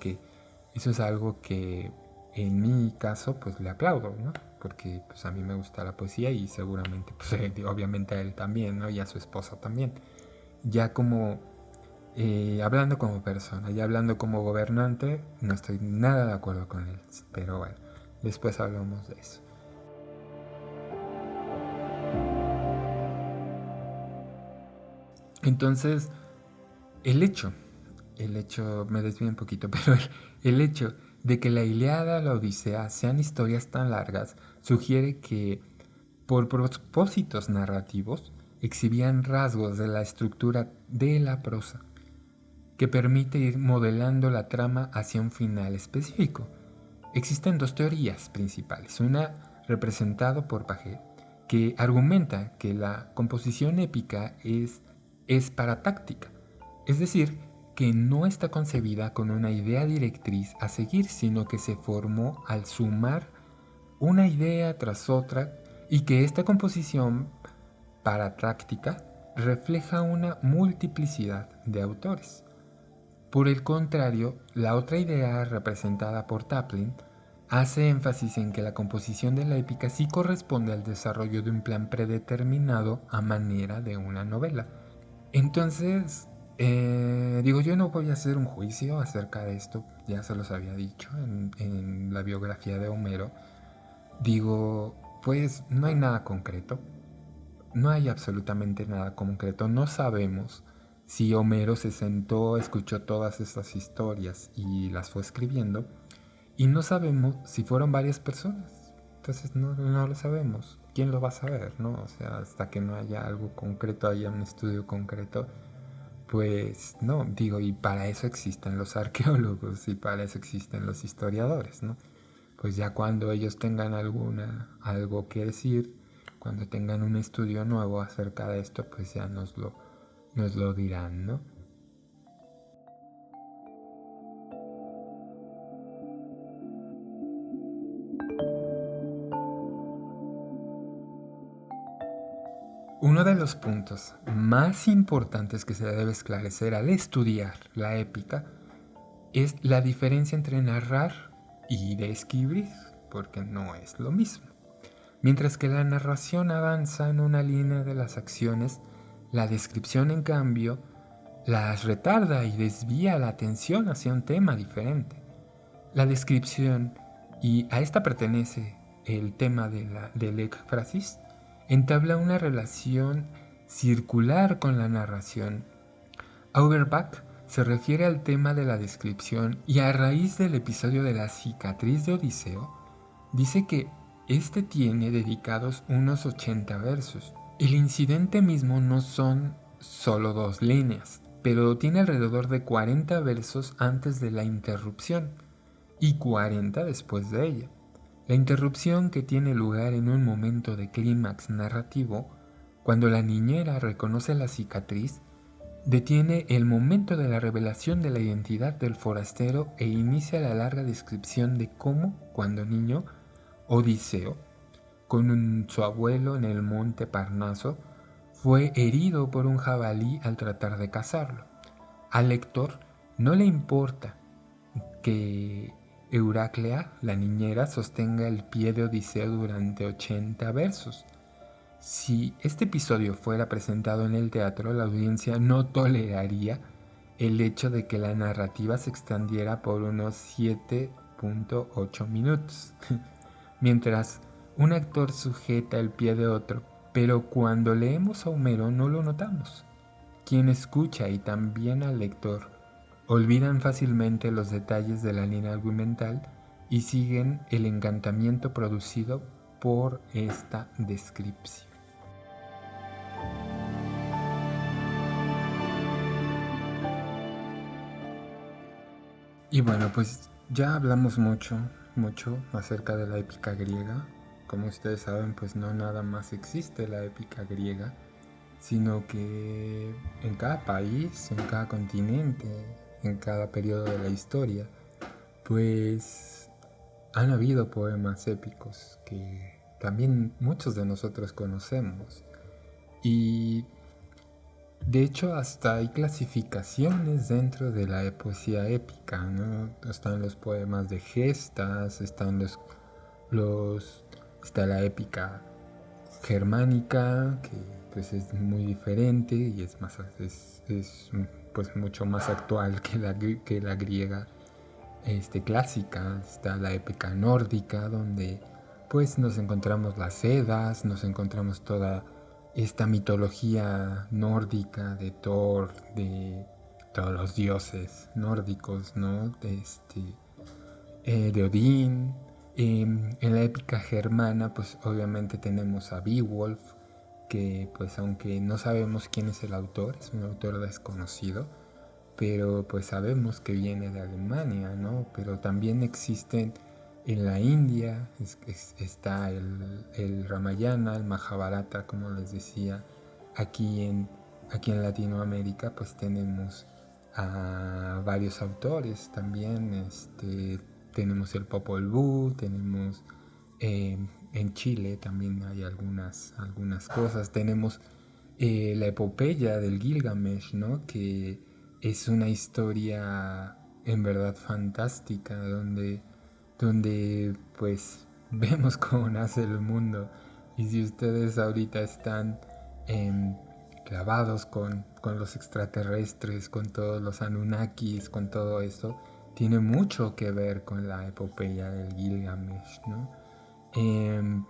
que en mi caso pues le aplaudo, ¿no? Porque pues a mí me gusta la poesía y seguramente pues obviamente a él también, ¿no? Y a su esposa también. Ya como hablando como persona y hablando como gobernante, no estoy nada de acuerdo con él. Pero bueno, después hablamos de eso. Entonces, el hecho, me desvío un poquito, pero el hecho de que la Ilíada o la Odisea sean historias tan largas sugiere que, por propósitos narrativos, exhibían rasgos de la estructura de la prosa, que permite ir modelando la trama hacia un final específico. Existen dos teorías principales. Una representada por Paget, que argumenta que la composición épica es paratáctica, es decir, que no está concebida con una idea directriz a seguir, sino que se formó al sumar una idea tras otra y que esta composición paratáctica refleja una multiplicidad de autores. Por el contrario, la otra idea representada por Taplin hace énfasis en que la composición de la épica sí corresponde al desarrollo de un plan predeterminado a manera de una novela. Entonces, digo, yo no voy a hacer un juicio acerca de esto, ya se los había dicho en la biografía de Homero. Digo, pues no hay nada concreto, no hay absolutamente nada concreto, no sabemos si Homero se sentó, escuchó todas estas historias y las fue escribiendo, y no sabemos si fueron varias personas. Entonces no lo sabemos. ¿Quién lo va a saber, no? O sea, hasta que no haya algo concreto, haya un estudio concreto, pues no, digo, y para eso existen los arqueólogos y para eso existen los historiadores, ¿no? Pues ya cuando ellos tengan algo que decir, cuando tengan un estudio nuevo acerca de esto, pues ya nos lo dirán, ¿no? Uno de los puntos más importantes que se debe esclarecer al estudiar la épica es la diferencia entre narrar y describir, porque no es lo mismo. Mientras que la narración avanza en una línea de las acciones, la descripción, en cambio, las retarda y desvía la atención hacia un tema diferente. La descripción, y a esta pertenece el tema del éfrasis, entabla una relación circular con la narración. Auerbach se refiere al tema de la descripción y a raíz del episodio de la cicatriz de Odiseo, dice que este tiene dedicados unos 80 versos. El incidente mismo no son solo 2 líneas, pero tiene alrededor de 40 versos antes de la interrupción y 40 después de ella. La interrupción, que tiene lugar en un momento de clímax narrativo, cuando la niñera reconoce la cicatriz, detiene el momento de la revelación de la identidad del forastero e inicia la larga descripción de cómo, cuando niño, Odiseo, con su abuelo en el monte Parnaso, fue herido por un jabalí al tratar de cazarlo. Al lector no le importa que Euraclea, la niñera, sostenga el pie de Odiseo durante 80 versos. Si este episodio fuera presentado en el teatro, la audiencia no toleraría el hecho de que la narrativa se extendiera por unos 7.8 minutos, mientras un actor sujeta el pie de otro, pero cuando leemos a Homero no lo notamos. Quien escucha y también al lector olvidan fácilmente los detalles de la línea argumental y siguen el encantamiento producido por esta descripción. Y bueno, pues ya hablamos mucho acerca de la épica griega. Como ustedes saben, pues no nada más existe la épica griega, sino que en cada país, en cada continente, en cada periodo de la historia, pues han habido poemas épicos que también muchos de nosotros conocemos. Y de hecho hasta hay clasificaciones dentro de la poesía épica, ¿no? Están los poemas de gestas, está la épica germánica, que pues es muy diferente y es pues mucho más actual que la griega clásica. Está la épica nórdica, donde pues nos encontramos las Edas, nos encontramos toda esta mitología nórdica de Thor, de todos los dioses nórdicos, ¿no? De Odín. En la épica germana, pues obviamente tenemos a Beowulf, que pues aunque no sabemos quién es el autor, es un autor desconocido, pero pues sabemos que viene de Alemania, ¿no? Pero también existen en la India, está el Ramayana, el Mahabharata, como les decía. Aquí en Latinoamérica pues tenemos a varios autores también. Tenemos el Popol Vuh, tenemos en Chile también hay algunas cosas. Tenemos la epopeya del Gilgamesh, ¿no? Que es una historia en verdad fantástica, donde pues vemos cómo nace el mundo. Y si ustedes ahorita están clavados con los extraterrestres, con todos los Anunnakis, con todo eso, tiene mucho que ver con la epopeya del Gilgamesh, ¿no? En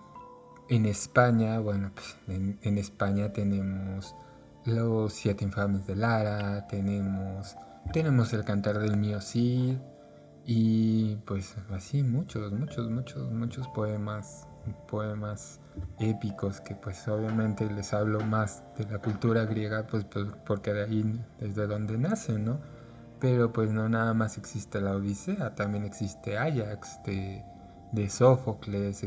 España, bueno, pues en España tenemos los 7 infames de Lara, tenemos el Cantar del Mío Cid y pues así muchos poemas poemas épicos que pues obviamente les hablo más de la cultura griega pues porque de ahí es de donde nacen, ¿no? Pero pues no nada más existe la Odisea, también existe Ajax de Sófocles,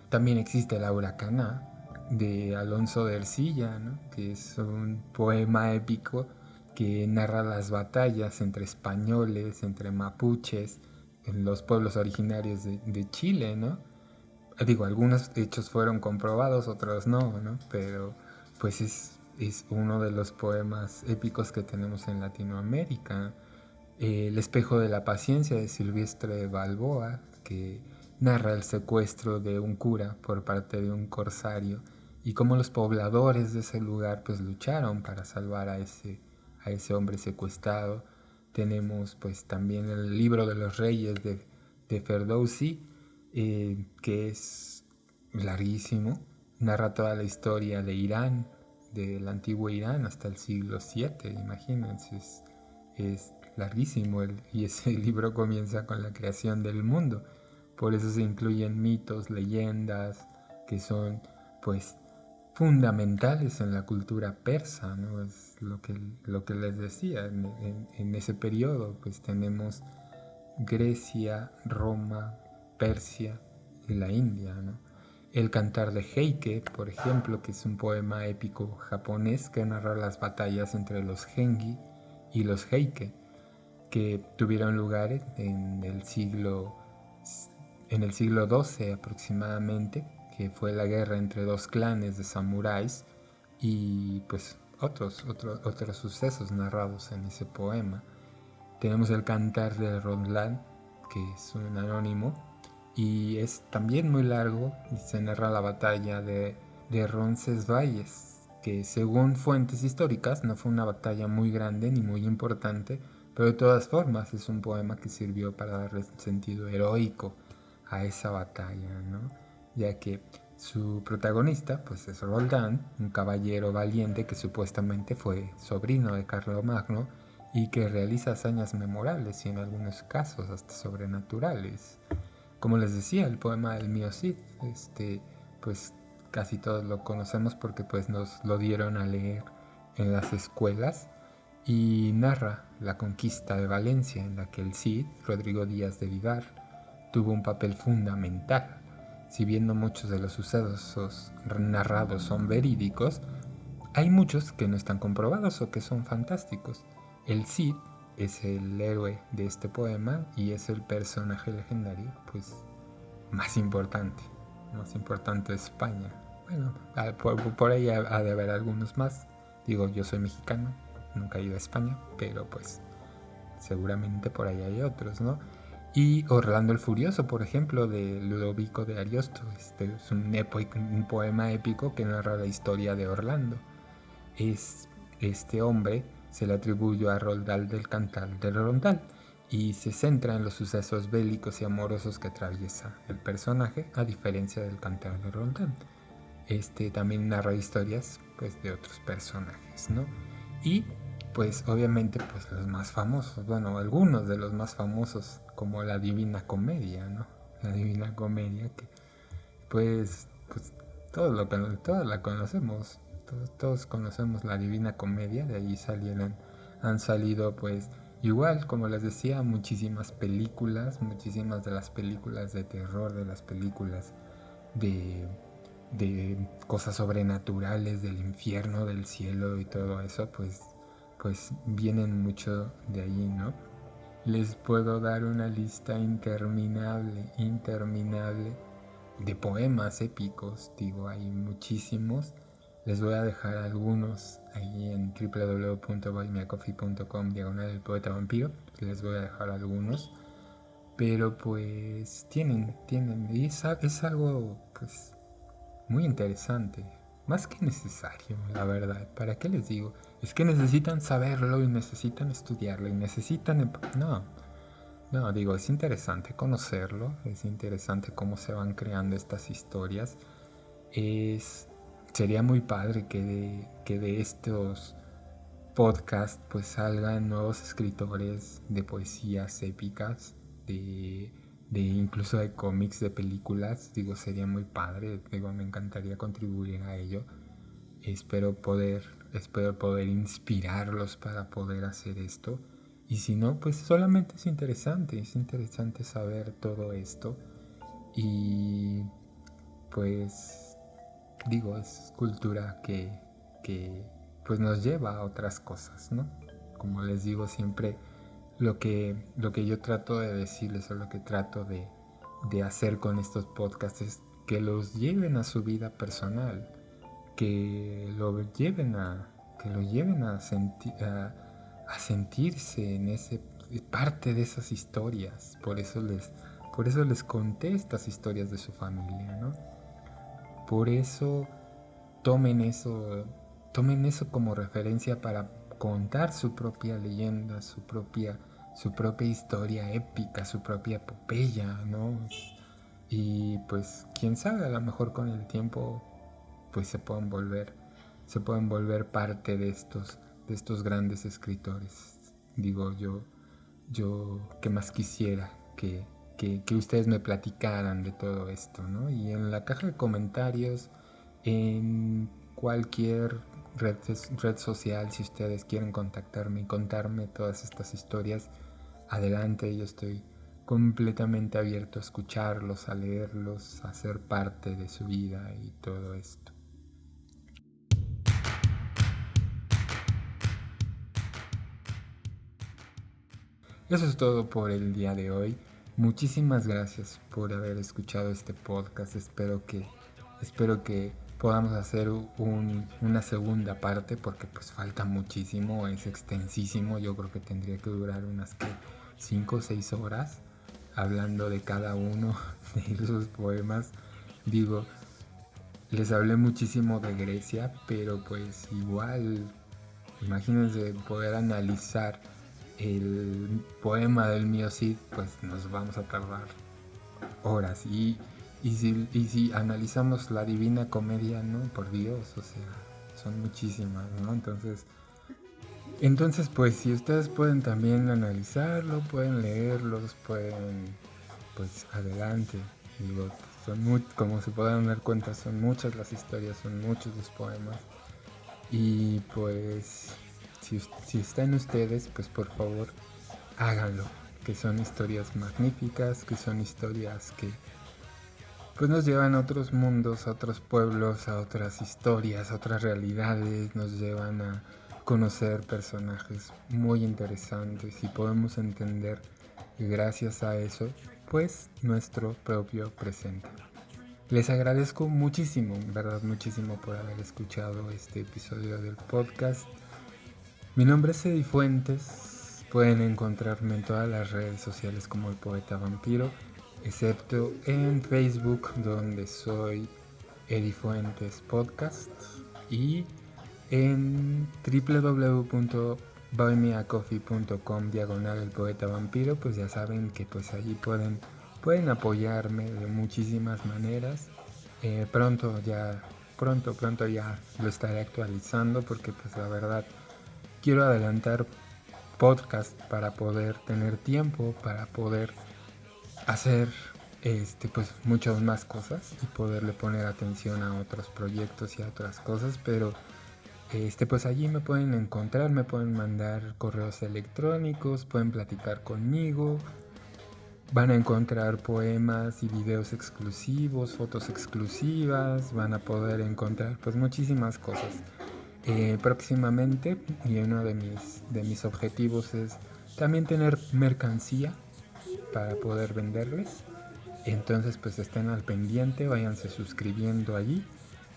también existe la Huracaná de Alonso de Ercilla, ¿no? Que es un poema épico que narra las batallas entre españoles, entre mapuches, en los pueblos originarios de Chile, ¿no? Digo, algunos hechos fueron comprobados, otros no, Pero pues es uno de los poemas épicos que tenemos en Latinoamérica. El espejo de la paciencia de Silvestre Balboa, que narra el secuestro de un cura por parte de un corsario y cómo los pobladores de ese lugar pues lucharon para salvar a ese hombre secuestrado. Tenemos pues también el libro de los reyes de Ferdowsi, que es larguísimo, narra toda la historia de Irán, del antiguo Irán hasta el siglo VII, imagínense, es larguísimo y ese libro comienza con la creación del mundo. Por eso se incluyen mitos, leyendas, que son pues fundamentales en la cultura persa, ¿no? Es lo que les decía, en ese periodo pues tenemos Grecia, Roma, Persia y la India, ¿no? El Cantar de Heike, por ejemplo, que es un poema épico japonés que narra las batallas entre los Genji y los Heike, que tuvieron lugar en el siglo XII aproximadamente, que fue la guerra entre dos clanes de samuráis y pues otros sucesos narrados en ese poema. Tenemos el Cantar de Roland, que es un anónimo, y es también muy largo y se narra la batalla de Roncesvalles, que según fuentes históricas no fue una batalla muy grande ni muy importante, pero de todas formas es un poema que sirvió para darle sentido heroico a esa batalla, ¿no? Ya que su protagonista pues es Roldán, un caballero valiente que supuestamente fue sobrino de Carlomagno y que realiza hazañas memorables y en algunos casos hasta sobrenaturales. Como les decía, el poema del mío Cid, pues casi todos lo conocemos porque pues nos lo dieron a leer en las escuelas y narra la conquista de Valencia en la que el Cid, Rodrigo Díaz de Vivar, tuvo un papel fundamental. Si bien no muchos de los sucesos narrados son verídicos, hay muchos que no están comprobados o que son fantásticos. El Cid es el héroe de este poema y es el personaje legendario pues más importante de España. Bueno, por ahí ha de haber algunos más. Digo, yo soy mexicano, nunca he ido a España, pero pues seguramente por ahí hay otros, ¿no? Y Orlando el Furioso, por ejemplo, de Ludovico de Ariosto. Es un poema épico que narra la historia de Orlando. Este hombre se le atribuyó a Roldán del Cantar del Rondal y se centra en los sucesos bélicos y amorosos que atraviesa el personaje, a diferencia del Cantar de Roldán. También narra historias pues de otros personajes, ¿no? Y pues obviamente pues los más famosos, bueno, algunos de los más famosos como la Divina Comedia, ¿no? La Divina Comedia que pues todos la conocemos, todos conocemos la Divina Comedia, de ahí han salido pues igual como les decía muchísimas de las películas de terror, de las películas de de cosas sobrenaturales, del infierno, del cielo y todo eso, pues vienen mucho de allí, ¿no? Les puedo dar una lista interminable de poemas épicos, digo, hay muchísimos. Les voy a dejar algunos ahí en www.buymeacoffee.com diagonal el poeta vampiro. Les voy a dejar algunos. Pero pues y es algo pues muy interesante, más que necesario, la verdad. ¿Para qué les digo? Es que necesitan saberlo y necesitan estudiarlo y necesitan... No, digo, es interesante conocerlo, es interesante cómo se van creando estas historias. Es, sería muy padre que de estos podcasts pues salgan nuevos escritores de poesías épicas, de incluso de cómics, de películas. Digo, sería muy padre, digo, me encantaría contribuir a ello. Espero poder inspirarlos para poder hacer esto. Y si no, pues solamente es interesante saber todo esto. Y pues digo, es cultura que pues nos lleva a otras cosas, ¿no? Como les digo siempre, lo que yo trato de decirles o lo que trato de hacer con estos podcasts es que los lleven a su vida personal, que lo lleven a sentirse en ese parte de esas historias. Por eso les conté estas historias de su familia, ¿no? Por eso tomen eso, tomen eso como referencia para contar su propia leyenda, su propia historia épica, su propia epopeya, ¿no? Y pues quién sabe, a lo mejor con el tiempo pues se pueden volver parte de estos grandes escritores. Digo, yo que más quisiera que ustedes me platicaran de todo esto, ¿no? Y en la caja de comentarios, en cualquier red social, si ustedes quieren contactarme y contarme todas estas historias, adelante, yo estoy completamente abierto a escucharlos, a leerlos, a ser parte de su vida y todo esto. Eso es todo por el día de hoy. Muchísimas gracias por haber escuchado este podcast. Espero que podamos hacer una segunda parte porque pues falta muchísimo, es extensísimo. Yo creo que tendría que durar unas 5 o 6 horas hablando de cada uno de esos poemas. Digo, les hablé muchísimo de Grecia, pero pues igual, imagínense poder analizar el poema del Mío Cid, pues nos vamos a tardar horas. Y si analizamos la Divina Comedia, no, por Dios, o sea, son muchísimas, ¿no? Entonces pues si ustedes pueden también analizarlo, pueden leerlos, pueden, pues adelante. Digo, como se pueden dar cuenta, son muchas las historias, son muchos los poemas. Y pues si están ustedes, pues por favor háganlo, que son historias magníficas, que son historias que pues nos llevan a otros mundos, a otros pueblos, a otras historias, a otras realidades, nos llevan a conocer personajes muy interesantes y podemos entender gracias a eso pues nuestro propio presente. Les agradezco muchísimo, verdad, muchísimo por haber escuchado este episodio del podcast. Mi nombre es Eddie Fuentes. Pueden encontrarme en todas las redes sociales como el Poeta Vampiro, excepto en Facebook, donde soy Eddie Fuentes Podcast, y en www.buymeacoffee.com/el Poeta Vampiro. Pues ya saben que pues allí pueden apoyarme de muchísimas maneras. Pronto ya lo estaré actualizando porque pues la verdad quiero adelantar podcast para poder tener tiempo, para poder hacer pues muchas más cosas y poderle poner atención a otros proyectos y a otras cosas. Pero pues allí me pueden encontrar, me pueden mandar correos electrónicos, pueden platicar conmigo. Van a encontrar poemas y videos exclusivos, fotos exclusivas, van a poder encontrar pues muchísimas cosas. Próximamente, y uno de mis objetivos es también tener mercancía para poder venderles. Entonces pues estén al pendiente, váyanse suscribiendo allí,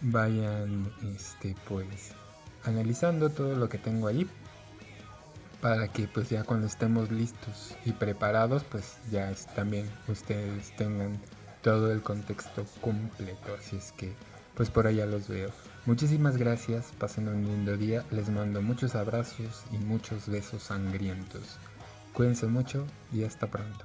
vayan pues analizando todo lo que tengo allí, para que pues ya cuando estemos listos y preparados pues ya también ustedes tengan todo el contexto completo. Así es que pues por allá los veo. Muchísimas gracias, pasen un lindo día, les mando muchos abrazos y muchos besos sangrientos. Cuídense mucho y hasta pronto.